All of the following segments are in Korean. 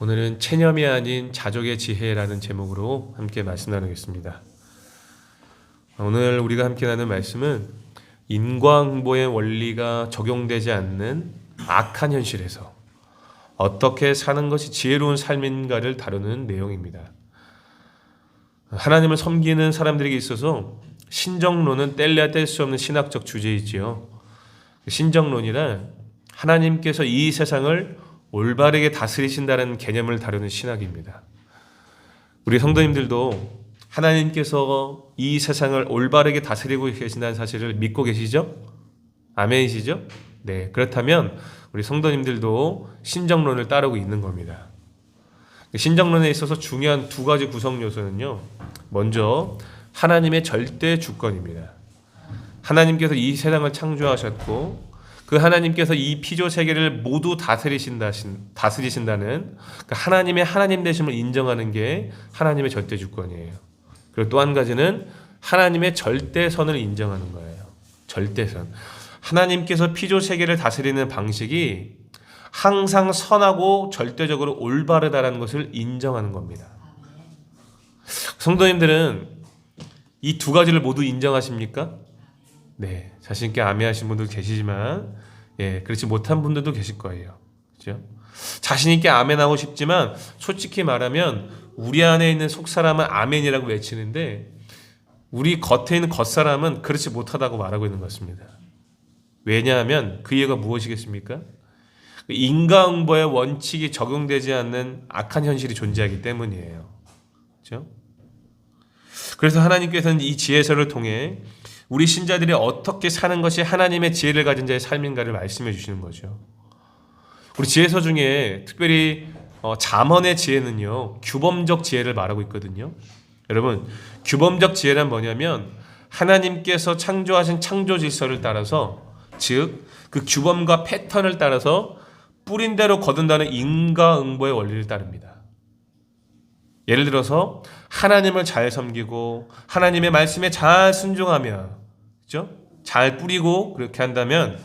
오늘은 체념이 아닌 자족의 지혜라는 제목으로 함께 말씀 나누겠습니다. 오늘 우리가 함께 나눌 말씀은 인과응보의 원리가 적용되지 않는 악한 현실에서 어떻게 사는 것이 지혜로운 삶인가를 다루는 내용입니다. 하나님을 섬기는 사람들에게 있어서 신정론은 뗄래야 뗄 수 없는 신학적 주제이지요. 신정론이란 하나님께서 이 세상을 올바르게 다스리신다는 개념을 다루는 신학입니다. 우리 성도님들도 하나님께서 이 세상을 올바르게 다스리고 계신다는 사실을 믿고 계시죠? 아멘이시죠? 네, 그렇다면 우리 성도님들도 신정론을 따르고 있는 겁니다. 신정론에 있어서 중요한 두 가지 구성 요소는요. 먼저 하나님의 절대 주권입니다. 하나님께서 이 세상을 창조하셨고 그 하나님께서 이 피조 세계를 모두 다스리신다는 그 하나님의 하나님 되심을 인정하는 게 하나님의 절대 주권이에요. 그리고 또 한 가지는 하나님의 절대선을 인정하는 거예요. 절대선. 하나님께서 피조 세계를 다스리는 방식이 항상 선하고 절대적으로 올바르다라는 것을 인정하는 겁니다. 성도님들은 이 두 가지를 모두 인정하십니까? 네, 자신 있게 아멘하신 분도 계시지만 그렇지 못한 분들도 계실 거예요. 그렇죠? 자신 있게 아멘하고 싶지만 솔직히 말하면 우리 안에 있는 속사람은 아멘이라고 외치는데 우리 겉에 있는 겉사람은 그렇지 못하다고 말하고 있는 것입니다. 왜냐하면 그 이유가 무엇이겠습니까? 인과응보의 원칙이 적용되지 않는 악한 현실이 존재하기 때문이에요. 그렇죠? 그래서 하나님께서는 이 지혜서를 통해 우리 신자들이 어떻게 사는 것이 하나님의 지혜를 가진 자의 삶인가를 말씀해 주시는 거죠. 우리 지혜서 중에 특별히 잠언의 지혜는요, 규범적 지혜를 말하고 있거든요. 여러분, 규범적 지혜란 뭐냐면 하나님께서 창조하신 창조 질서를 따라서, 즉 그 규범과 패턴을 따라서 뿌린 대로 거둔다는 인과응보의 원리를 따릅니다. 예를 들어서 하나님을 잘 섬기고 하나님의 말씀에 잘 순종하며, 그렇죠? 잘 뿌리고 그렇게 한다면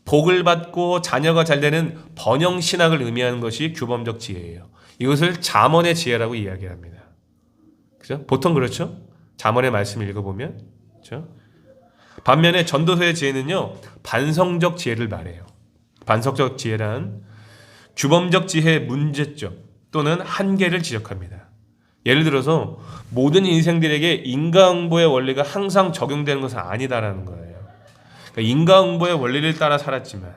복을 받고 자녀가 잘 되는 번영 신학을 의미하는 것이 규범적 지혜예요. 이것을 잠언의 지혜라고 이야기합니다. 그죠? 보통 그렇죠? 잠언의 말씀을 읽어보면, 그렇죠? 반면에 전도서의 지혜는요, 반성적 지혜를 말해요. 반성적 지혜란 규범적 지혜의 문제점 또는 한계를 지적합니다. 예를 들어서 모든 인생들에게 인과응보의 원리가 항상 적용되는 것은 아니다라는 거예요. 그러니까 인과응보의 원리를 따라 살았지만,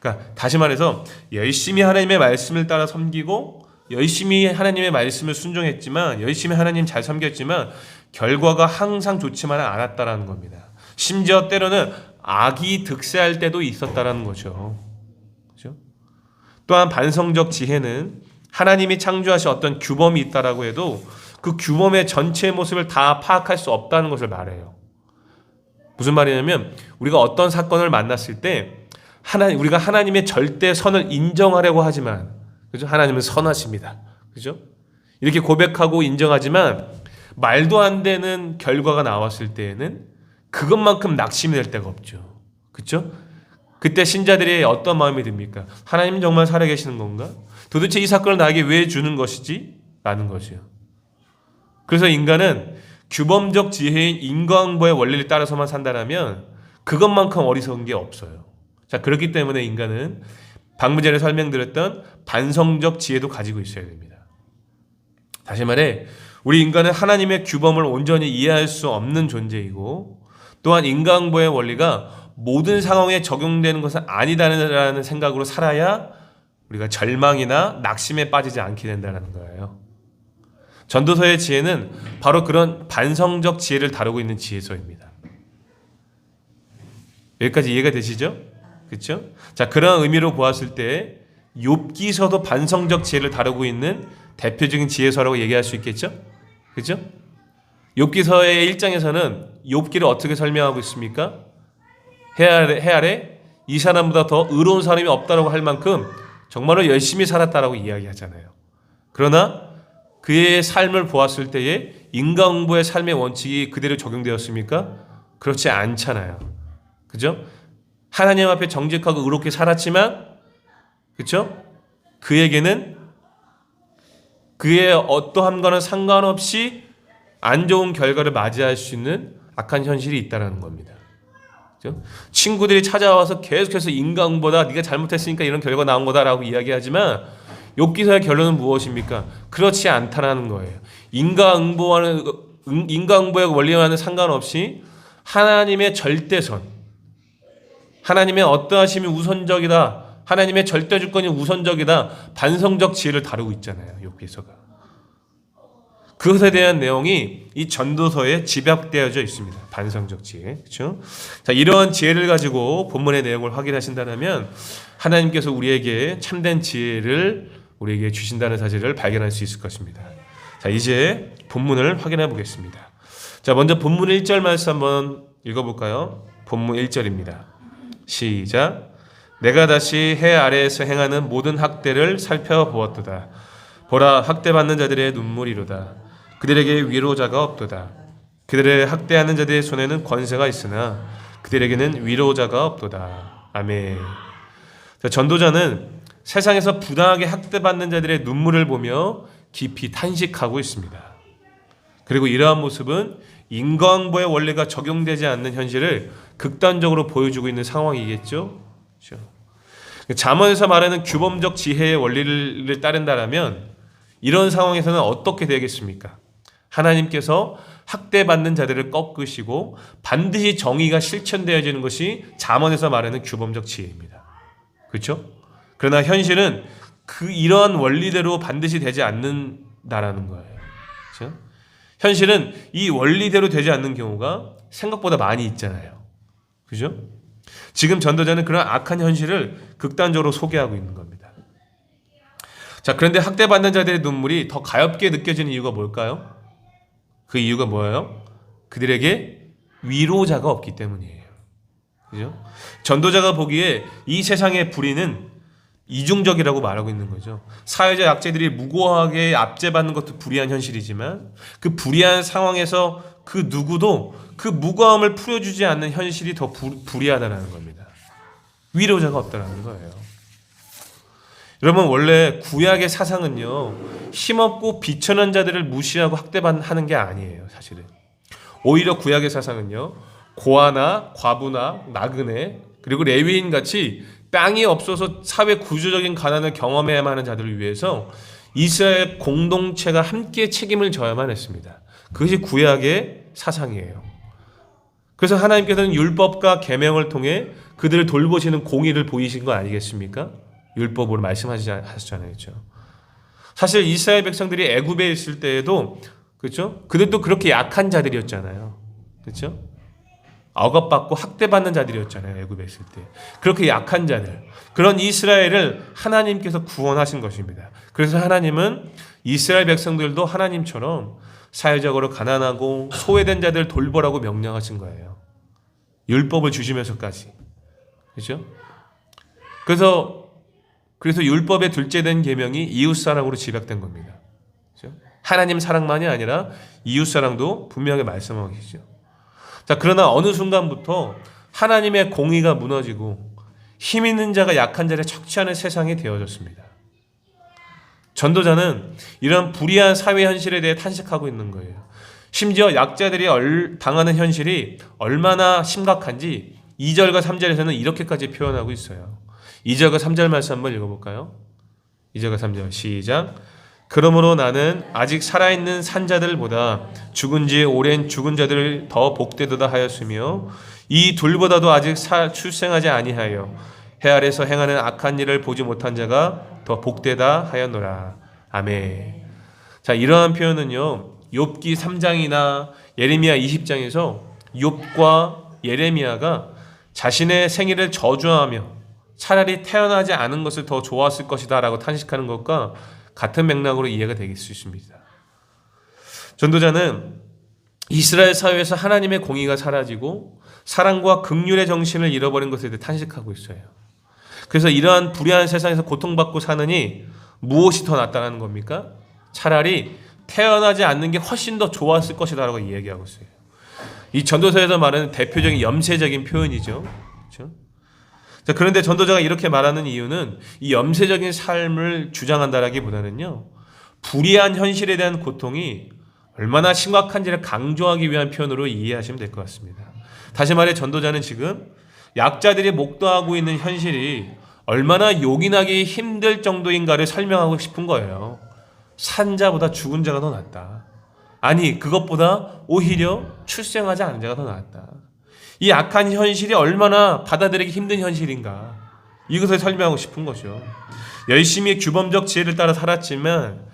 그러니까 다시 말해서 열심히 하나님의 말씀을 따라 섬기고 열심히 하나님의 말씀을 순종했지만, 열심히 하나님 잘 섬겼지만 결과가 항상 좋지만은 않았다라는 겁니다. 심지어 때로는 악이 득세할 때도 있었다라는 거죠. 그렇죠? 또한 반성적 지혜는 하나님이 창조하신 어떤 규범이 있다라고 해도 그 규범의 전체 모습을 다 파악할 수 없다는 것을 말해요. 무슨 말이냐면 우리가 어떤 사건을 만났을 때 우리가 하나님의 절대선을 인정하려고 하지만, 그죠? 하나님은 선하십니다. 그죠? 이렇게 고백하고 인정하지만 말도 안 되는 결과가 나왔을 때에는 그것만큼 낙심이 될 데가 없죠. 그렇죠? 그때 신자들이 어떤 마음이 듭니까? 하나님 정말 살아계시는 건가? 도대체 이 사건을 나에게 왜 주는 것이지? 라는 것이요. 그래서 인간은 규범적 지혜인 인과응보의 원리를 따라서만 산다면 그것만큼 어리석은 게 없어요. 자, 그렇기 때문에 인간은 방금 전에 설명드렸던 반성적 지혜도 가지고 있어야 됩니다. 다시 말해 우리 인간은 하나님의 규범을 온전히 이해할 수 없는 존재이고, 또한 인과응보의 원리가 모든 상황에 적용되는 것은 아니다라는 생각으로 살아야 우리가 절망이나 낙심에 빠지지 않게 된다는 거예요. 전도서의 지혜는 바로 그런 반성적 지혜를 다루고 있는 지혜서입니다. 여기까지 이해가 되시죠? 그렇죠? 자, 그런 의미로 보았을 때 욥기서도 반성적 지혜를 다루고 있는 대표적인 지혜서라고 얘기할 수 있겠죠? 그렇죠? 욥기서의 1장에서는 욥기를 어떻게 설명하고 있습니까? 해 아래 이 사람보다 더 의로운 사람이 없다라고 할 만큼 정말로 열심히 살았다라고 이야기하잖아요. 그러나 그의 삶을 보았을 때에 인과응보의 삶의 원칙이 그대로 적용되었습니까? 그렇지 않잖아요. 그죠? 하나님 앞에 정직하고 의롭게 살았지만, 그죠? 그에게는 그의 어떠함과는 상관없이 안 좋은 결과를 맞이할 수 있는 악한 현실이 있다는 겁니다. 그렇죠? 친구들이 찾아와서 계속해서 인간보다 네가 잘못했으니까 이런 결과 나온 거다라고 이야기하지만 욥기서의 결론은 무엇입니까? 그렇지 않다라는 거예요. 인과응보의 원리와는 상관없이 하나님의 절대선, 하나님의 어떠하심이 우선적이다, 하나님의 절대 주권이 우선적이다, 반성적 지혜를 다루고 있잖아요. 욥기서가. 그것에 대한 내용이 이 전도서에 집약되어져 있습니다. 반성적 지혜. 그렇죠? 자, 이러한 지혜를 가지고 본문의 내용을 확인하신다면 하나님께서 우리에게 참된 지혜를 우리에게 주신다는 사실을 발견할 수 있을 것입니다. 자, 이제 본문을 확인해 보겠습니다. 자, 먼저 본문 1절 말씀 한번 읽어볼까요? 본문 1절입니다. 시작. 내가 다시 해 아래에서 행하는 모든 학대를 살펴보았도다. 보라, 학대받는 자들의 눈물이로다. 그들에게 위로자가 없도다. 그들을 학대하는 자들의 손에는 권세가 있으나 그들에게는 위로자가 없도다. 아멘. 자, 전도자는 세상에서 부당하게 학대받는 자들의 눈물을 보며 깊이 탄식하고 있습니다. 그리고 이러한 모습은 인과응보의 원리가 적용되지 않는 현실을 극단적으로 보여주고 있는 상황이겠죠. 그렇죠? 잠언에서 말하는 규범적 지혜의 원리를 따른다면 이런 상황에서는 어떻게 되겠습니까? 하나님께서 학대받는 자들을 꺾으시고 반드시 정의가 실천되어지는 것이 잠언에서 말하는 규범적 지혜입니다. 그렇죠? 그러나 현실은 이러한 원리대로 반드시 되지 않는다라는 거예요. 그렇죠? 현실은 이 원리대로 되지 않는 경우가 생각보다 많이 있잖아요. 그죠? 지금 전도자는 그런 악한 현실을 극단적으로 소개하고 있는 겁니다. 자, 그런데 학대받는 자들의 눈물이 더 가엽게 느껴지는 이유가 뭘까요? 그 이유가 뭐예요? 그들에게 위로자가 없기 때문이에요. 그죠? 전도자가 보기에 이 세상의 불의는 이중적이라고 말하고 있는 거죠. 사회적 약자들이 무고하게 압제받는 것도 불의한 현실이지만 그 불의한 상황에서 그 누구도 그 무고함을 풀어주지 않는 현실이 더 불의하다는 겁니다. 위로자가 없다는 거예요. 여러분, 원래 구약의 사상은요, 힘없고 비천한 자들을 무시하고 학대하는 게 아니에요. 사실은 오히려 구약의 사상은요, 고아나 과부나 나그네 그리고 레위인 같이 땅이 없어서 사회 구조적인 가난을 경험해야만 하는 자들을 위해서 이스라엘 공동체가 함께 책임을 져야만 했습니다. 그것이 구약의 사상이에요. 그래서 하나님께서는 율법과 계명을 통해 그들을 돌보시는 공의를 보이신 거 아니겠습니까? 율법으로 말씀하셨잖아요. 그렇죠? 사실 이스라엘 백성들이 애굽에 있을 때에도, 그렇죠? 그들도 그렇게 약한 자들이었잖아요. 그렇죠? 억압받고 학대받는 자들이었잖아요. 애굽에 있을 때. 그렇게 약한 자들. 그런 이스라엘을 하나님께서 구원하신 것입니다. 그래서 하나님은 이스라엘 백성들도 하나님처럼 사회적으로 가난하고 소외된 자들을 돌보라고 명령하신 거예요. 율법을 주시면서까지. 그렇죠? 그래서 율법의 둘째된 계명이 이웃사랑으로 집약된 겁니다. 그렇죠? 하나님 사랑만이 아니라 이웃사랑도 분명히 말씀하고 계시죠. 자, 그러나 어느 순간부터 하나님의 공의가 무너지고 힘 있는 자가 약한 자를 척취하는 세상이 되어졌습니다. 전도자는 이런 불의한 사회 현실에 대해 탄식하고 있는 거예요. 심지어 약자들이 당하는 현실이 얼마나 심각한지 2절과 3절에서는 이렇게까지 표현하고 있어요. 2절과 3절 말씀 한번 읽어볼까요? 2절과 3절 시작. 그러므로 나는 아직 살아있는 산자들보다 죽은 지 오랜 죽은 자들을 더 복되도다 하였으며 이 둘보다도 아직 출생하지 아니하여 해 아래서 행하는 악한 일을 보지 못한 자가 더 복되다 하였노라. 아멘. 자, 이러한 표현은요, 욥기 3장이나 예레미야 20장에서 욥과 예레미야가 자신의 생일을 저주하며 차라리 태어나지 않은 것을 더 좋았을 것이다 라고 탄식하는 것과 같은 맥락으로 이해가 될 수 있습니다. 전도자는 이스라엘 사회에서 하나님의 공의가 사라지고 사랑과 긍휼의 정신을 잃어버린 것에 대해 탄식하고 있어요. 그래서 이러한 불의한 세상에서 고통받고 사느니 무엇이 더 낫다는 겁니까? 차라리 태어나지 않는 게 훨씬 더 좋았을 것이다 라고 이야기하고 있어요. 이 전도서에서 말하는 대표적인 염세적인 표현이죠. 그렇죠? 자, 그런데 전도자가 이렇게 말하는 이유는 이 염세적인 삶을 주장한다라기보다는요, 불이한 현실에 대한 고통이 얼마나 심각한지를 강조하기 위한 표현으로 이해하시면 될 것 같습니다. 다시 말해 전도자는 지금 약자들이 목도하고 있는 현실이 얼마나 요긴하기 힘들 정도인가를 설명하고 싶은 거예요. 산 자보다 죽은 자가 더 낫다. 아니, 그것보다 오히려 출생하지 않은 자가 더 낫다. 이 악한 현실이 얼마나 받아들이기 힘든 현실인가, 이것을 설명하고 싶은 거죠. 열심히 규범적 지혜를 따라 살았지만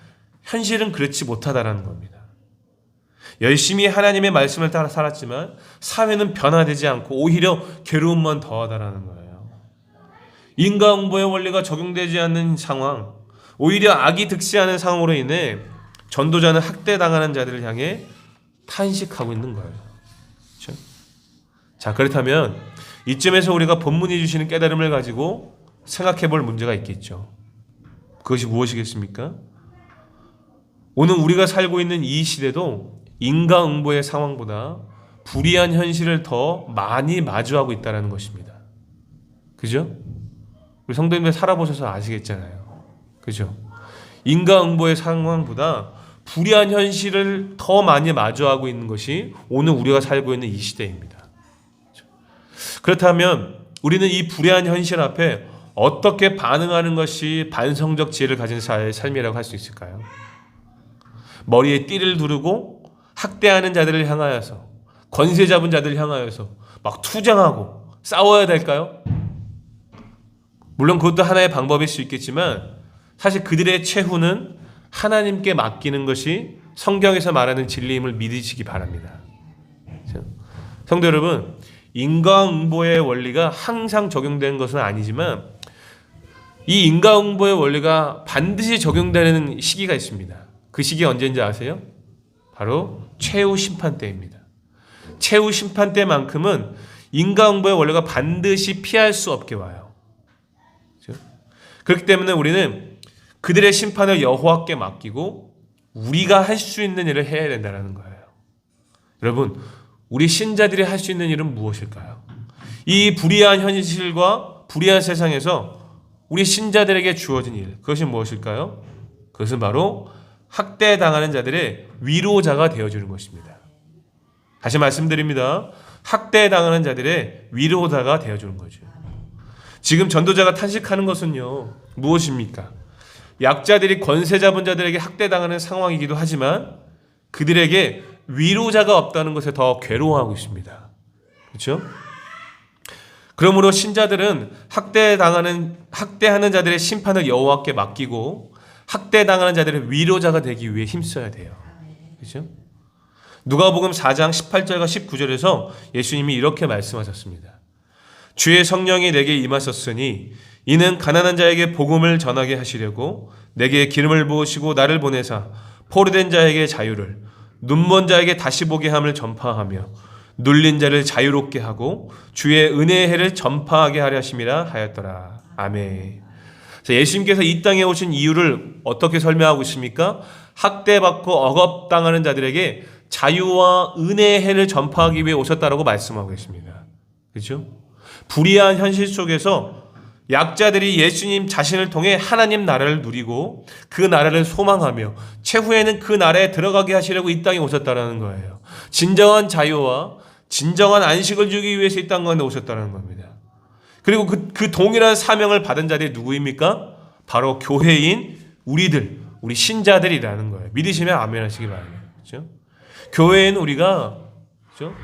현실은 그렇지 못하다라는 겁니다. 열심히 하나님의 말씀을 따라 살았지만 사회는 변화되지 않고 오히려 괴로움만 더하다라는 거예요. 인과응보의 원리가 적용되지 않는 상황, 오히려 악이 득세하는 상황으로 인해 전도자는 학대당하는 자들을 향해 탄식하고 있는 거예요. 그렇죠? 자, 그렇다면 이쯤에서 우리가 본문이 주시는 깨달음을 가지고 생각해 볼 문제가 있겠죠. 그것이 무엇이겠습니까? 오늘 우리가 살고 있는 이 시대도 인과응보의 상황보다 불이한 현실을 더 많이 마주하고 있다는 것입니다. 그죠? 우리 성도님들 살아보셔서 아시겠잖아요. 그죠? 인과응보의 상황보다 불이한 현실을 더 많이 마주하고 있는 것이 오늘 우리가 살고 있는 이 시대입니다. 그렇다면 우리는 이 불이한 현실 앞에 어떻게 반응하는 것이 반성적 지혜를 가진 삶이라고 할 수 있을까요? 머리에 띠를 두르고 학대하는 자들을 향하여서, 권세 잡은 자들을 향하여서 막 투쟁하고 싸워야 될까요? 물론 그것도 하나의 방법일 수 있겠지만 사실 그들의 최후는 하나님께 맡기는 것이 성경에서 말하는 진리임을 믿으시기 바랍니다. 성도 여러분, 인과응보의 원리가 항상 적용되는 것은 아니지만 이 인과응보의 원리가 반드시 적용되는 시기가 있습니다. 그 시기가 언제인지 아세요? 바로 최후 심판 때입니다. 최후 심판 때만큼은 인과응보의 원리가 반드시 피할 수 없게 와요. 그렇죠? 그렇기 때문에 우리는 그들의 심판을 여호와께 맡기고 우리가 할 수 있는 일을 해야 된다는 거예요. 여러분, 우리 신자들이 할 수 있는 일은 무엇일까요? 이 불의한 현실과 불의한 세상에서 우리 신자들에게 주어진 일, 그것이 무엇일까요? 그것은 바로 학대당하는 자들의 위로자가 되어주는 것입니다. 다시 말씀드립니다. 학대당하는 자들의 위로자가 되어주는 거죠. 지금 전도자가 탄식하는 것은요, 무엇입니까? 약자들이 권세 잡은 자들에게 학대당하는 상황이기도 하지만 그들에게 위로자가 없다는 것에 더 괴로워하고 있습니다. 그렇죠? 그러므로 신자들은 학대하는 자들의 심판을 여호와께 맡기고 학대당하는 자들의 위로자가 되기 위해 힘써야 돼요. 그렇죠? 누가복음 4장 18절과 19절에서 예수님이 이렇게 말씀하셨습니다. 주의 성령이 내게 임하셨으니 이는 가난한 자에게 복음을 전하게 하시려고 내게 기름을 부으시고 나를 보내사 포로된 자에게 자유를, 눈먼 자에게 다시 보게 함을 전파하며 눌린 자를 자유롭게 하고 주의 은혜의 해를 전파하게 하려 하심이라 하였더라. 아멘. 예수님께서 이 땅에 오신 이유를 어떻게 설명하고 있습니까? 학대받고 억압당하는 자들에게 자유와 은혜의 해를 전파하기 위해 오셨다라고 말씀하고 있습니다. 그렇죠? 불의한 현실 속에서 약자들이 예수님 자신을 통해 하나님 나라를 누리고 그 나라를 소망하며 최후에는 그 나라에 들어가게 하시려고 이 땅에 오셨다는 거예요. 진정한 자유와 진정한 안식을 주기 위해서 이 땅 가운데 오셨다는 겁니다. 그리고 그 동일한 사명을 받은 자들이 누구입니까? 바로 교회인 우리 신자들이라는 거예요. 믿으시면 아멘 하시기 바랍니다. 그렇죠? 교회인 우리가, 그렇죠?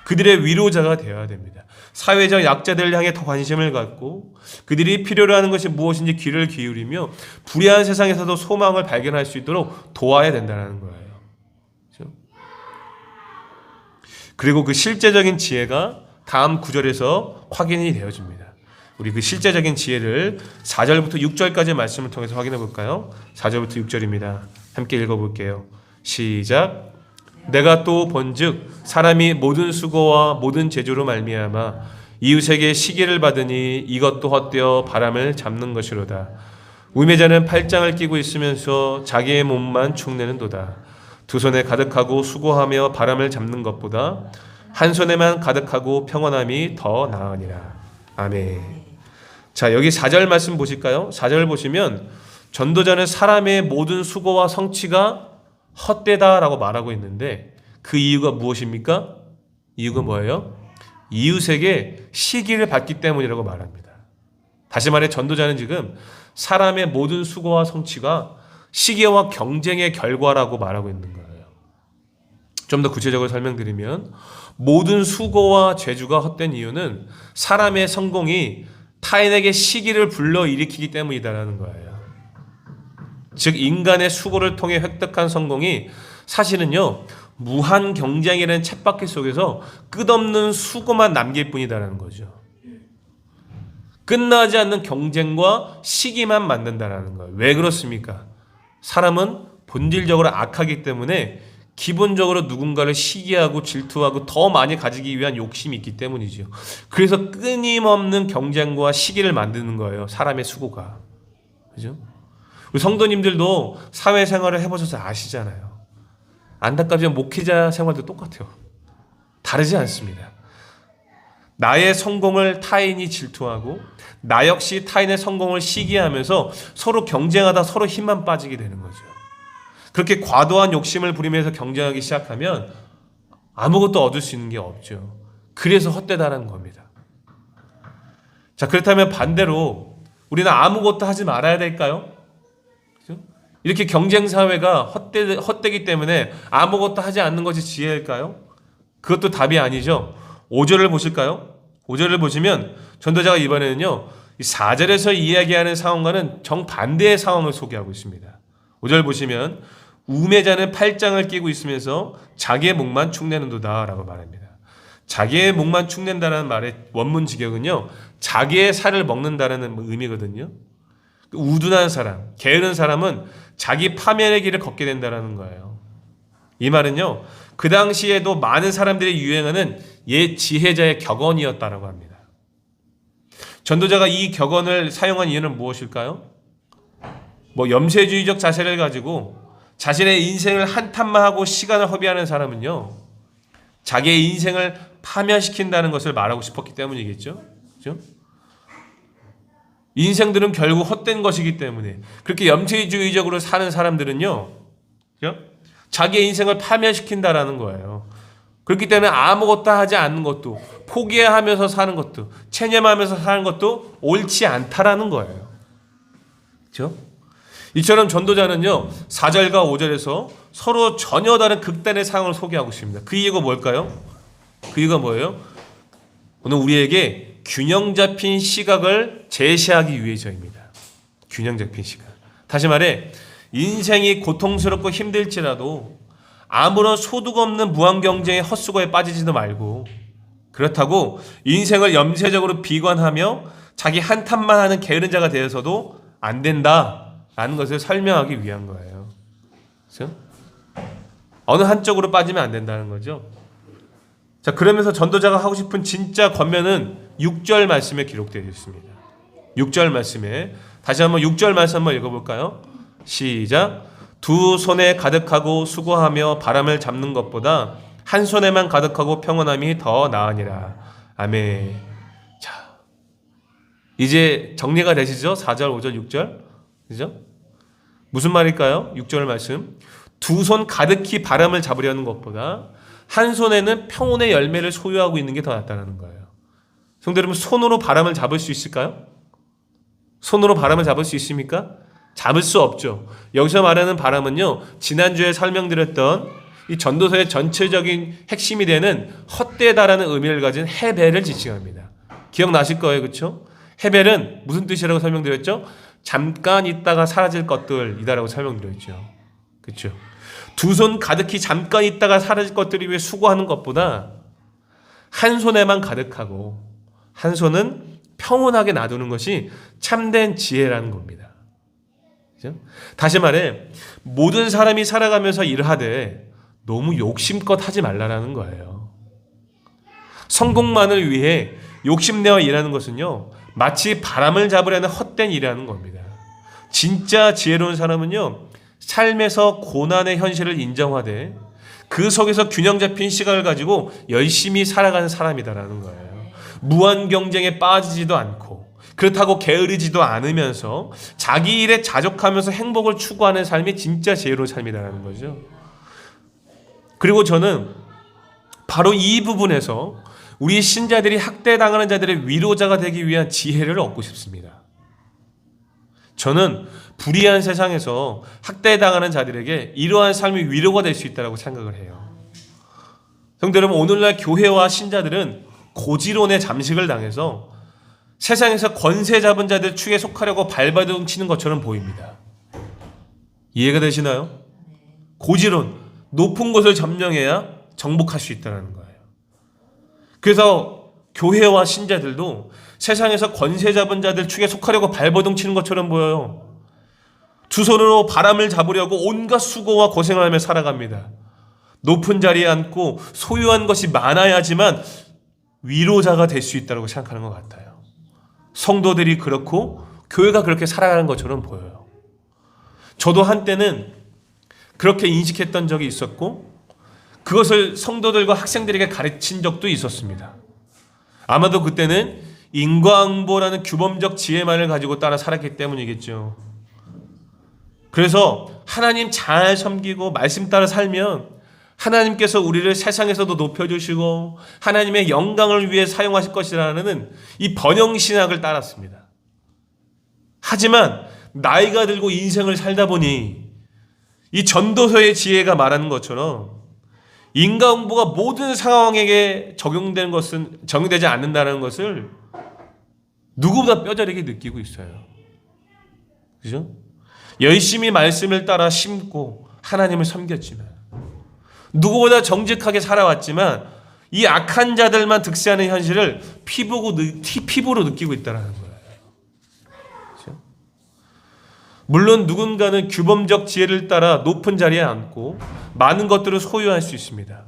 그들의 위로자가 되어야 됩니다. 사회적 약자들을 향해 더 관심을 갖고 그들이 필요로 하는 것이 무엇인지 귀를 기울이며 불의한 세상에서도 소망을 발견할 수 있도록 도와야 된다는 거예요. 그렇죠? 그리고 그 실제적인 지혜가 다음 구절에서 확인이 되어집니다. 우리 그 실제적인 지혜를 4절부터 6절까지의 말씀을 통해서 확인해 볼까요? 4절부터 6절입니다. 함께 읽어볼게요. 시작. 내가 또 본즉 사람이 모든 수고와 모든 제조로 말미암아 이웃에게 시기를 받으니 이것도 헛되어 바람을 잡는 것이로다. 우매자는 팔짱을 끼고 있으면서 자기의 몸만 축내는도다. 두 손에 가득하고 수고하며 바람을 잡는 것보다 한 손에만 가득하고 평안함이 더 나으니라. 아멘. 자, 여기 4절 말씀 보실까요? 4절 보시면 전도자는 사람의 모든 수고와 성취가 헛되다라고 말하고 있는데 그 이유가 무엇입니까? 이유가 뭐예요? 이웃에게 시기를 받기 때문이라고 말합니다. 다시 말해 전도자는 지금 사람의 모든 수고와 성취가 시기와 경쟁의 결과라고 말하고 있는 거예요. 좀 더 구체적으로 설명드리면 모든 수고와 죄주가 헛된 이유는 사람의 성공이 타인에게 시기를 불러일으키기 때문이다라는 거예요. 즉 인간의 수고를 통해 획득한 성공이 사실은요 무한 경쟁이라는 쳇바퀴 속에서 끝없는 수고만 남길 뿐이다라는 거죠. 끝나지 않는 경쟁과 시기만 만든다라는 거예요. 왜 그렇습니까? 사람은 본질적으로 악하기 때문에 기본적으로 누군가를 시기하고 질투하고 더 많이 가지기 위한 욕심이 있기 때문이죠. 그래서 끊임없는 경쟁과 시기를 만드는 거예요. 사람의 수고가. 그죠? 우리 성도님들도 사회생활을 해보셔서 아시잖아요. 안타깝지만 목회자 생활도 똑같아요. 다르지 않습니다. 나의 성공을 타인이 질투하고 나 역시 타인의 성공을 시기하면서 서로 경쟁하다 서로 힘만 빠지게 되는 거죠. 그렇게 과도한 욕심을 부리면서 경쟁하기 시작하면 아무것도 얻을 수 있는 게 없죠. 그래서 헛되다라는 겁니다. 자, 그렇다면 반대로 우리는 아무것도 하지 말아야 될까요? 그렇죠? 이렇게 경쟁 사회가 헛되기 때문에 아무것도 하지 않는 것이 지혜일까요? 그것도 답이 아니죠. 5절을 보실까요? 5절을 보시면 전도자가 이번에는요 4절에서 이야기하는 상황과는 정반대의 상황을 소개하고 있습니다. 5절 보시면 우매자는 팔짱을 끼고 있으면서 자기의 목만 축내는도다 라고 말합니다. 자기의 목만 축낸다는 말의 원문 직역은요 자기의 살을 먹는다는 의미거든요. 우둔한 사람, 게으른 사람은 자기 파멸의 길을 걷게 된다는 거예요. 이 말은요 그 당시에도 많은 사람들이 유행하는 옛 지혜자의 격언이었다라고 합니다. 전도자가 이 격언을 사용한 이유는 무엇일까요? 염세주의적 자세를 가지고 자신의 인생을 한탄만 하고 시간을 허비하는 사람은요 자기의 인생을 파멸시킨다는 것을 말하고 싶었기 때문이겠죠. 그렇죠? 인생들은 결국 헛된 것이기 때문에 그렇게 염세주의적으로 사는 사람들은요 그렇죠? 자기의 인생을 파멸시킨다라는 거예요. 그렇기 때문에 아무것도 하지 않는 것도 포기하면서 사는 것도 체념하면서 사는 것도 옳지 않다라는 거예요. 그렇죠? 이처럼 전도자는요 4절과 5절에서 서로 전혀 다른 극단의 상황을 소개하고 있습니다. 그 이유가 뭘까요? 그 이유가 뭐예요? 오늘 우리에게 균형 잡힌 시각을 제시하기 위해서입니다. 균형 잡힌 시각. 다시 말해 인생이 고통스럽고 힘들지라도 아무런 소득 없는 무한 경쟁의 헛수고에 빠지지도 말고 그렇다고 인생을 염세적으로 비관하며 자기 한탄만 하는 게으른 자가 되어서도 안 된다라는 것을 설명하기 위한 거예요. 그렇죠? 어느 한쪽으로 빠지면 안 된다는 거죠. 자, 그러면서 전도자가 하고 싶은 진짜 권면은 6절 말씀에 기록되어 있습니다. 6절 말씀에 다시 한번 6절 말씀 한번 읽어볼까요? 시작. 두 손에 가득하고 수고하며 바람을 잡는 것보다 한 손에만 가득하고 평온함이 더 나으니라. 아멘. 자, 이제 정리가 되시죠? 4절, 5절, 6절. 그죠? 무슨 말일까요? 6절 말씀. 두 손 가득히 바람을 잡으려는 것보다 한 손에는 평온의 열매를 소유하고 있는 게 더 낫다는 거예요. 성도 여러분, 손으로 바람을 잡을 수 있을까요? 손으로 바람을 잡을 수 있습니까? 잡을 수 없죠. 여기서 말하는 바람은요, 지난주에 설명드렸던 이 전도서의 전체적인 핵심이 되는 헛되다라는 의미를 가진 헤벨을 지칭합니다. 기억나실 거예요, 그렇죠? 헤벨은 무슨 뜻이라고 설명드렸죠? 잠깐 있다가 사라질 것들이다라고 설명드렸죠. 그렇죠? 두 손 가득히 잠깐 있다가 사라질 것들을 위해 수고하는 것보다 한 손에만 가득하고 한 손은 평온하게 놔두는 것이 참된 지혜라는 겁니다. 그렇죠? 다시 말해 모든 사람이 살아가면서 일을 하되 너무 욕심껏 하지 말라는 거예요. 성공만을 위해 욕심내어 일하는 것은요, 마치 바람을 잡으려는 헛된 일이라는 겁니다. 진짜 지혜로운 사람은요, 삶에서 고난의 현실을 인정하되 그 속에서 균형 잡힌 시각을 가지고 열심히 살아가는 사람이다라는 거예요. 무한 경쟁에 빠지지도 않고 그렇다고 게으르지도 않으면서 자기 일에 자족하면서 행복을 추구하는 삶이 진짜 지혜로운 삶이라는 거죠. 그리고 저는 바로 이 부분에서 우리 신자들이 학대당하는 자들의 위로자가 되기 위한 지혜를 얻고 싶습니다. 저는 불의한 세상에서 학대당하는 자들에게 이러한 삶이 위로가 될 수 있다고 생각을 해요. 성도 여러분, 오늘날 교회와 신자들은 고지론의 잠식을 당해서 세상에서 권세 잡은 자들 축에 속하려고 발버둥치는 것처럼 보입니다. 이해가 되시나요? 고지론, 높은 곳을 점령해야 정복할 수 있다는 거예요. 그래서 교회와 신자들도 세상에서 권세 잡은 자들 축에 속하려고 발버둥치는 것처럼 보여요. 두 손으로 바람을 잡으려고 온갖 수고와 고생을 하며 살아갑니다. 높은 자리에 앉고 소유한 것이 많아야지만 위로자가 될 수 있다고 생각하는 것 같아요. 성도들이 그렇고 교회가 그렇게 살아가는 것처럼 보여요. 저도 한때는 그렇게 인식했던 적이 있었고 그것을 성도들과 학생들에게 가르친 적도 있었습니다. 아마도 그때는 인과응보라는 규범적 지혜만을 가지고 따라 살았기 때문이겠죠. 그래서 하나님 잘 섬기고 말씀 따라 살면 하나님께서 우리를 세상에서도 높여주시고 하나님의 영광을 위해 사용하실 것이라는 이 번영신학을 따랐습니다. 하지만 나이가 들고 인생을 살다 보니 이 전도서의 지혜가 말하는 것처럼 인과응보가 모든 상황에게 적용되지 않는다는 것을 누구보다 뼈저리게 느끼고 있어요. 그죠? 열심히 말씀을 따라 심고 하나님을 섬겼지만 누구보다 정직하게 살아왔지만 이 악한 자들만 득세하는 현실을 피부로 느끼고 있다는 거예요. 그렇죠? 물론 누군가는 규범적 지혜를 따라 높은 자리에 앉고 많은 것들을 소유할 수 있습니다.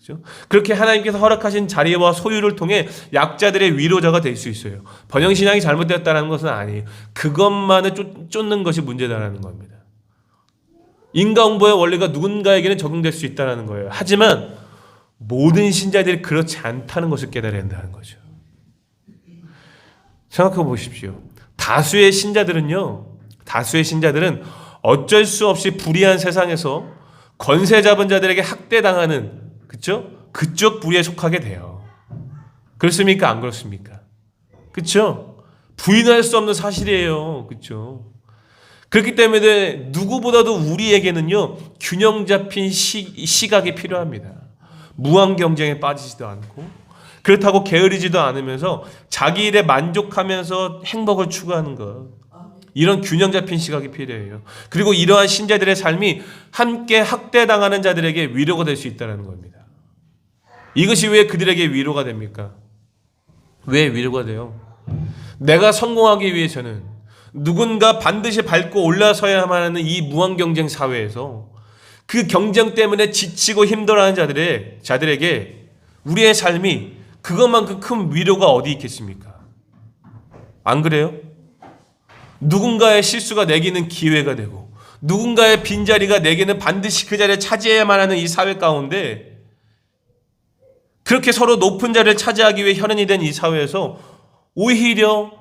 그렇죠? 그렇게 하나님께서 허락하신 자리와 소유를 통해 약자들의 위로자가 될 수 있어요. 번영신앙이 잘못되었다는 것은 아니에요. 그것만을 쫓는 것이 문제다라는 겁니다. 인과응보의 원리가 누군가에게는 적용될 수 있다는 거예요. 하지만 모든 신자들이 그렇지 않다는 것을 깨달아야 한다는 거죠. 생각해 보십시오. 다수의 신자들은 어쩔 수 없이 불의한 세상에서 권세 잡은 자들에게 학대당하는 그쪽 부류에 속하게 돼요. 그렇습니까? 안 그렇습니까? 그렇죠? 부인할 수 없는 사실이에요. 그렇죠? 그렇기 때문에 누구보다도 우리에게는요 균형 잡힌 시각이 필요합니다. 무한 경쟁에 빠지지도 않고 그렇다고 게으르지도 않으면서 자기 일에 만족하면서 행복을 추구하는 것, 이런 균형 잡힌 시각이 필요해요. 그리고 이러한 신자들의 삶이 함께 학대당하는 자들에게 위로가 될 수 있다는 겁니다. 이것이 왜 그들에게 위로가 됩니까? 왜 위로가 돼요? 내가 성공하기 위해서는 누군가 반드시 밟고 올라서야만 하는 이 무한경쟁 사회에서 그 경쟁 때문에 지치고 힘들어하는 자들에게 우리의 삶이 그것만큼 큰 위로가 어디 있겠습니까? 안 그래요? 누군가의 실수가 내게는 기회가 되고 누군가의 빈자리가 내게는 반드시 그 자리를 차지해야만 하는 이 사회 가운데 그렇게 서로 높은 자리를 차지하기 위해 혈연이 된 이 사회에서 오히려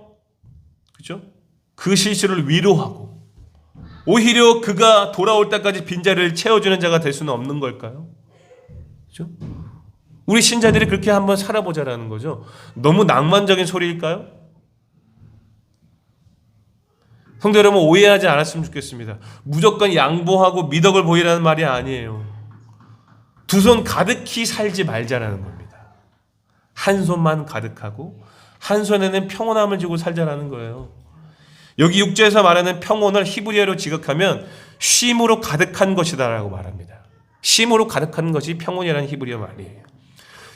그죠? 그 실수를 위로하고 오히려 그가 돌아올 때까지 빈자리를 채워주는 자가 될 수는 없는 걸까요? 그죠? 우리 신자들이 그렇게 한번 살아보자라는 거죠. 너무 낭만적인 소리일까요? 성도 여러분, 오해하지 않았으면 좋겠습니다. 무조건 양보하고 미덕을 보이라는 말이 아니에요. 두 손 가득히 살지 말자라는 겁니다. 한 손만 가득하고 한 손에는 평온함을 지고 살자라는 거예요. 여기 6절에서 말하는 평온을 히브리어로 지각하면 쉼으로 가득한 것이다라고 말합니다. 쉼으로 가득한 것이 평온이라는 히브리어 말이에요.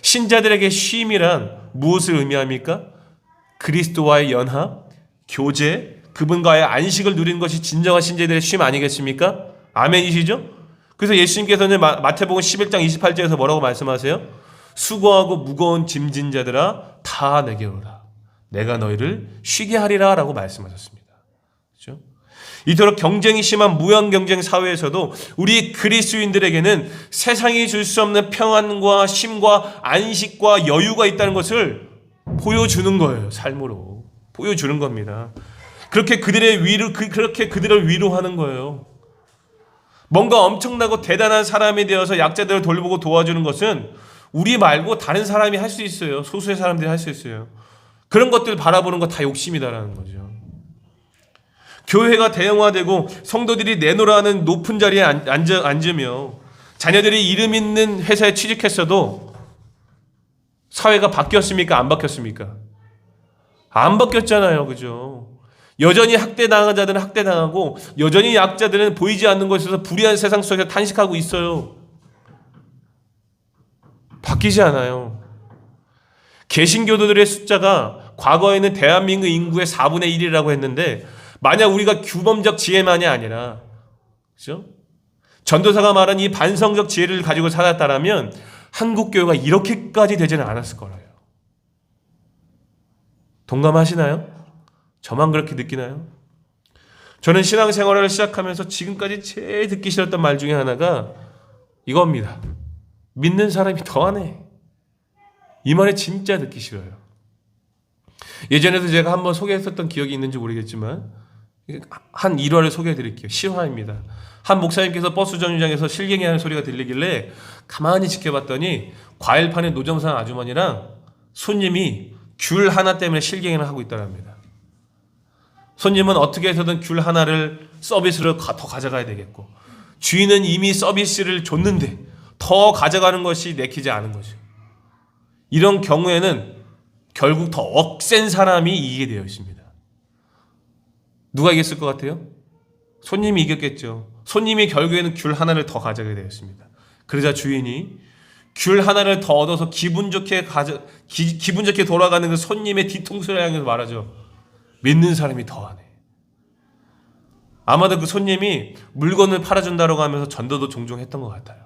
신자들에게 쉼이란 무엇을 의미합니까? 그리스도와의 연합, 교제, 그분과의 안식을 누리는 것이 진정한 신자들의 쉼 아니겠습니까? 아멘이시죠? 그래서 예수님께서는 마태복음 11장 28절에서 뭐라고 말씀하세요? 수고하고 무거운 짐진 자들아 다 내게 오라. 내가 너희를 쉬게 하리라 라고 말씀하셨습니다. 그렇죠? 이토록 경쟁이 심한 무한경쟁 사회에서도 우리 그리스도인들에게는 세상이 줄 수 없는 평안과 쉼과 안식과 여유가 있다는 것을 보여주는 거예요. 삶으로 보여주는 겁니다. 그렇게 그렇게 그들을 위로하는 거예요. 뭔가 엄청나고 대단한 사람이 되어서 약자들을 돌보고 도와주는 것은 우리 말고 다른 사람이 할 수 있어요. 소수의 사람들이 할 수 있어요. 그런 것들 바라보는 거 다 욕심이다라는 거죠. 교회가 대형화되고 성도들이 내노라는 높은 자리에 앉으며 자녀들이 이름 있는 회사에 취직했어도 사회가 바뀌었습니까? 안 바뀌었습니까? 안 바뀌었잖아요. 그죠? 여전히 학대당한 자들은 학대당하고 여전히 약자들은 보이지 않는 곳에서 불의한 세상 속에 탄식하고 있어요. 바뀌지 않아요. 개신교도들의 숫자가 과거에는 대한민국 인구의 4분의 1이라고 했는데 만약 우리가 규범적 지혜만이 아니라 그렇죠? 전도사가 말한 이 반성적 지혜를 가지고 살았다면 한국 교회가 이렇게까지 되지는 않았을 거예요. 동감하시나요? 저만 그렇게 느끼나요? 저는 신앙생활을 시작하면서 지금까지 제일 듣기 싫었던 말 중에 하나가 이겁니다. 믿는 사람이 더하네. 이 말이 진짜 듣기 싫어요. 예전에도 제가 한번 소개했었던 기억이 있는지 모르겠지만 한 일화를 소개해드릴게요. 실화입니다. 한 목사님께서 버스 정류장에서 실갱이하는 소리가 들리길래 가만히 지켜봤더니 과일 파는 노점상 아주머니랑 손님이 귤 하나 때문에 실갱이를 하고 있더랍니다. 손님은 어떻게 해서든 귤 하나를 서비스로 더 가져가야 되겠고 주인은 이미 서비스를 줬는데 더 가져가는 것이 내키지 않은 거죠. 이런 경우에는 결국 더 억센 사람이 이기게 되어 있습니다. 누가 이겼을 것 같아요? 손님이 이겼겠죠. 손님이 결국에는 귤 하나를 더 가져가게 되었습니다. 그러자 주인이 귤 하나를 더 얻어서 기분 좋게 돌아가는 그 손님의 뒤통수를 향해서 말하죠. 믿는 사람이 더하네. 아마도 그 손님이 물건을 팔아준다고 하면서 전도도 종종 했던 것 같아요.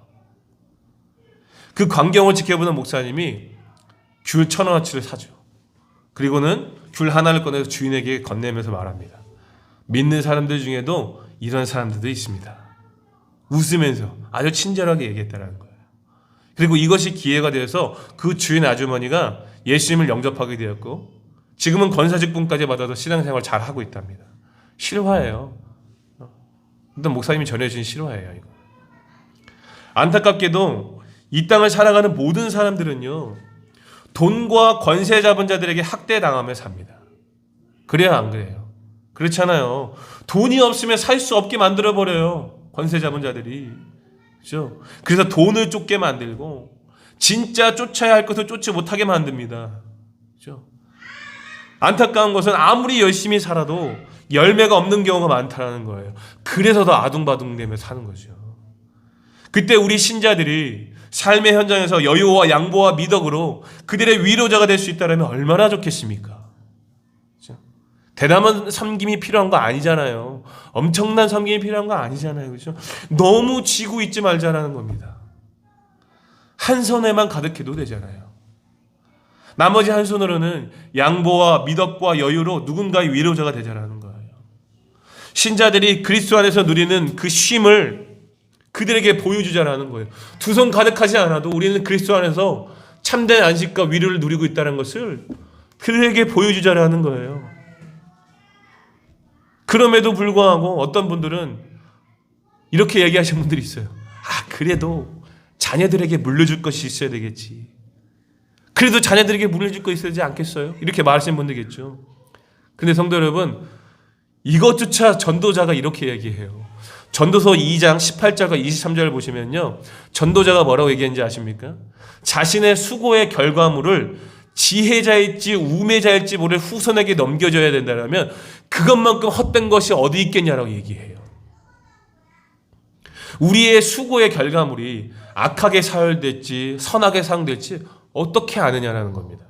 그 광경을 지켜보는 목사님이 귤 1,000원어치를 사죠. 그리고는 귤 하나를 꺼내서 주인에게 건네면서 말합니다. 믿는 사람들 중에도 이런 사람들도 있습니다. 웃으면서 아주 친절하게 얘기했다는 거예요. 그리고 이것이 기회가 되어서 그 주인 아주머니가 예수님을 영접하게 되었고 지금은 권사직분까지 받아서 신앙생활 잘 하고 있답니다. 실화예요. 일단 목사님이 전해주신 실화예요. 이거. 안타깝게도 이 땅을 살아가는 모든 사람들은요. 돈과 권세 잡은 자들에게 학대당하며 삽니다. 그래야 안 그래요? 그렇잖아요. 돈이 없으면 살 수 없게 만들어버려요. 권세 잡은 자들이. 그렇죠? 그래서 돈을 쫓게 만들고 진짜 쫓아야 할 것을 쫓지 못하게 만듭니다. 그렇죠? 안타까운 것은 아무리 열심히 살아도 열매가 없는 경우가 많다는 거예요. 그래서 더 아둥바둥대며 사는 거죠. 그때 우리 신자들이 삶의 현장에서 여유와 양보와 미덕으로 그들의 위로자가 될 수 있다면 얼마나 좋겠습니까? 그렇죠? 대담한 섬김이 필요한 거 아니잖아요. 엄청난 섬김이 필요한 거 아니잖아요. 그렇죠? 너무 쥐고 있지 말자라는 겁니다. 한 손에만 가득해도 되잖아요. 나머지 한 손으로는 양보와 미덕과 여유로 누군가의 위로자가 되자라는 거예요. 신자들이 그리스도 안에서 누리는 그 쉼을 그들에게 보여주자라는 거예요. 두 손 가득하지 않아도 우리는 그리스도 안에서 참된 안식과 위로를 누리고 있다는 것을 그들에게 보여주자라는 거예요. 그럼에도 불구하고 어떤 분들은 이렇게 얘기하시는 분들이 있어요. 그래도 자녀들에게 물려줄 것이 있어야 되겠지. 그래도 자녀들에게 물려줄 거 있어야 되지 않겠어요? 이렇게 말하시는 분들이겠죠. 근데 성도 여러분, 이것조차 전도자가 이렇게 얘기해요. 전도서 2장 18절과 23절을 보시면요. 전도자가 뭐라고 얘기했는지 아십니까? 자신의 수고의 결과물을 지혜자일지 우매자일지 모를 후손에게 넘겨줘야 된다면 그것만큼 헛된 것이 어디 있겠냐라고 얘기해요. 우리의 수고의 결과물이 악하게 사용될지 선하게 사용될지 어떻게 아느냐라는 겁니다.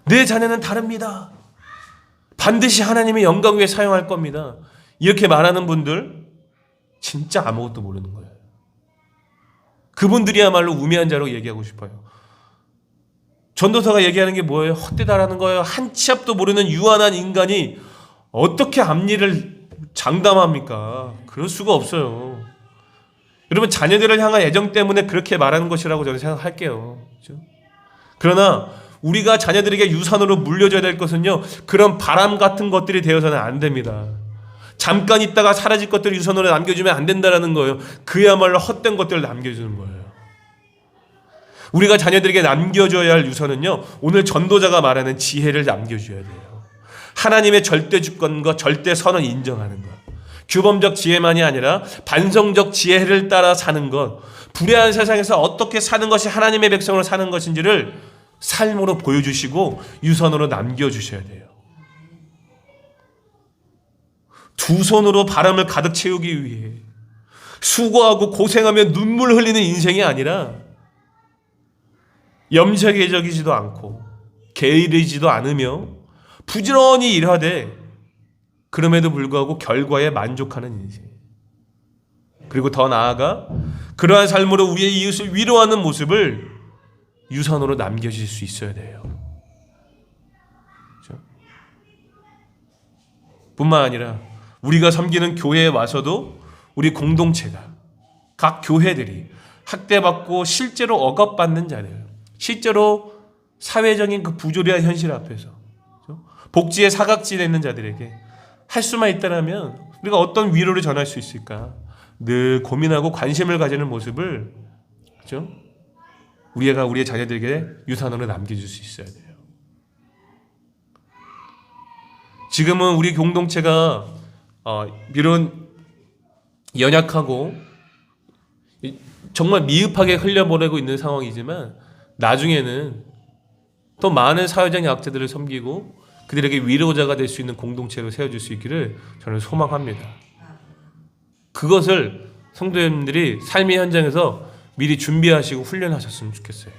내 자녀는 다릅니다. 반드시 하나님의 영광 위에 사용할 겁니다. 이렇게 말하는 분들 진짜 아무것도 모르는 거예요. 그분들이야말로 우매한 자로 얘기하고 싶어요. 전도사가 얘기하는 게 뭐예요? 헛되다라는 거예요. 한 치 앞도 모르는 유한한 인간이 어떻게 앞일을 장담합니까? 그럴 수가 없어요. 여러분, 자녀들을 향한 애정 때문에 그렇게 말하는 것이라고 저는 생각할게요. 그렇죠? 그러나 우리가 자녀들에게 유산으로 물려줘야 될 것은요, 그런 바람 같은 것들이 되어서는 안 됩니다. 잠깐 있다가 사라질 것들을 유산으로 남겨주면 안 된다는 거예요. 그야말로 헛된 것들을 남겨주는 거예요. 우리가 자녀들에게 남겨줘야 할 유산은요, 오늘 전도자가 말하는 지혜를 남겨줘야 돼요. 하나님의 절대 주권과 절대 선을 인정하는 것, 규범적 지혜만이 아니라 반성적 지혜를 따라 사는 것, 불의한 세상에서 어떻게 사는 것이 하나님의 백성으로 사는 것인지를 삶으로 보여주시고 유선으로 남겨주셔야 돼요. 두 손으로 바람을 가득 채우기 위해 수고하고 고생하며 눈물 흘리는 인생이 아니라 염세계적이지도 않고 게으르지도 않으며 부지런히 일하되 그럼에도 불구하고 결과에 만족하는 인생. 그리고 더 나아가 그러한 삶으로 우리의 이웃을 위로하는 모습을 유산으로 남겨질 수 있어야 돼요. 그렇죠? 뿐만 아니라 우리가 섬기는 교회에 와서도 우리 공동체가, 각 교회들이 학대받고 실제로 억압받는 자들, 실제로 사회적인 그 부조리한 현실 앞에서, 그렇죠? 복지의 사각지대에 있는 자들에게 할 수만 있다면 우리가 어떤 위로를 전할 수 있을까? 늘 고민하고 관심을 가지는 모습을, 그렇죠? 우리가 우리의 자녀들에게 유산으로 남겨줄 수 있어야 돼요. 지금은 우리 공동체가 이런 연약하고 정말 미흡하게 흘려보내고 있는 상황이지만 나중에는 더 많은 사회적 약자들을 섬기고 그들에게 위로자가 될 수 있는 공동체로 세워줄 수 있기를 저는 소망합니다. 그것을 성도님들이 삶의 현장에서 미리 준비하시고 훈련하셨으면 좋겠어요.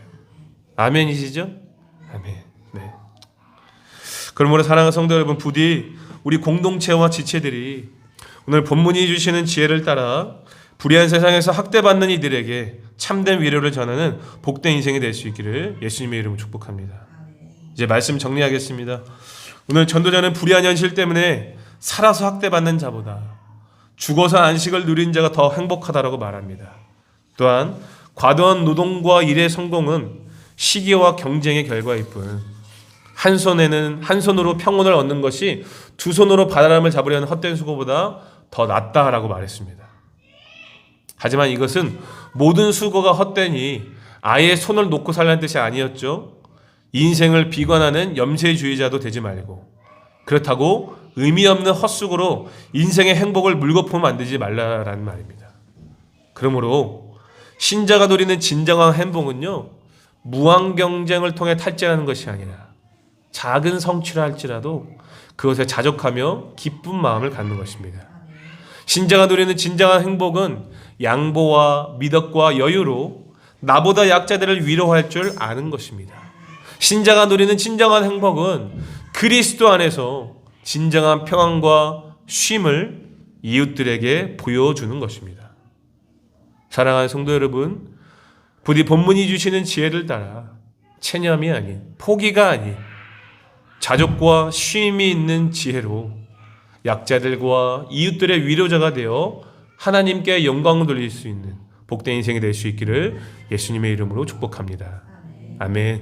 아멘이시죠? 아멘. 네. 그러므로 사랑하는 성도 여러분, 부디 우리 공동체와 지체들이 오늘 본문이 주시는 지혜를 따라 불의한 세상에서 학대받는 이들에게 참된 위로를 전하는 복된 인생이 될 수 있기를 예수님의 이름으로 축복합니다. 이제 말씀 정리하겠습니다. 오늘 전도자는 불의한 현실 때문에 살아서 학대받는 자보다 죽어서 안식을 누린 자가 더 행복하다라고 말합니다. 또한 과도한 노동과 일의 성공은 시기와 경쟁의 결과일 뿐 한 손으로 평온을 얻는 것이 두 손으로 바람을 잡으려는 헛된 수고보다 더 낫다라고 말했습니다. 하지만 이것은 모든 수고가 헛되니 아예 손을 놓고 살라는 뜻이 아니었죠. 인생을 비관하는 염세주의자도 되지 말고, 그렇다고 의미 없는 헛수고로 인생의 행복을 물거품 만들지 말라라는 말입니다. 그러므로 신자가 누리는 진정한 행복은요, 무한 경쟁을 통해 탈진하는 것이 아니라 작은 성취를 할지라도 그것에 자족하며 기쁜 마음을 갖는 것입니다. 신자가 누리는 진정한 행복은 양보와 미덕과 여유로 나보다 약자들을 위로할 줄 아는 것입니다. 신자가 누리는 진정한 행복은 그리스도 안에서 진정한 평안과 쉼을 이웃들에게 보여주는 것입니다. 사랑하는 성도 여러분, 부디 본문이 주시는 지혜를 따라 체념이 아닌, 포기가 아닌 자족과 쉼이 있는 지혜로 약자들과 이웃들의 위로자가 되어 하나님께 영광을 돌릴 수 있는 복된 인생이 될 수 있기를 예수님의 이름으로 축복합니다. 아멘.